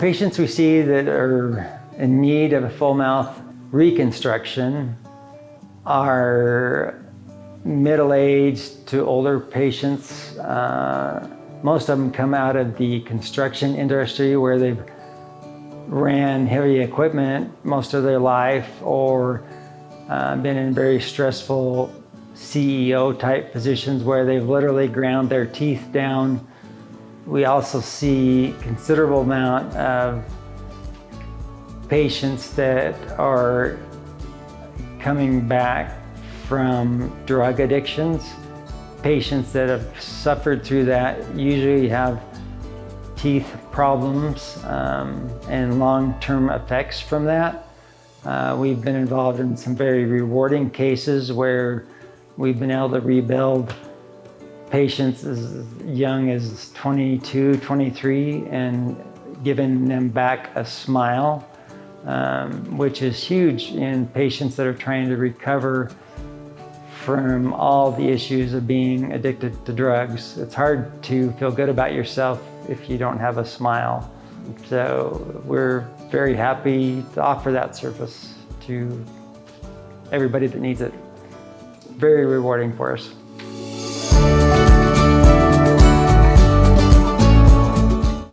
Patients we see that are in need of a full mouth reconstruction are middle-aged to older patients. Most of them come out of the construction industry where they've ran heavy equipment most of their life, or been in very stressful CEO type positions where they've literally ground their teeth down. We also see considerable amount of patients that are coming back from drug addictions. Patients that have suffered through that usually have teeth problems and long-term effects from that. We've been involved in some very rewarding cases where we've been able to rebuild patients as young as 22, 23 and given them back a smile, which is huge in patients that are trying to recover from all the issues of being addicted to drugs. It's hard to feel good about yourself if you don't have a smile. So we're very happy to offer that service to everybody that needs it. Very rewarding for us.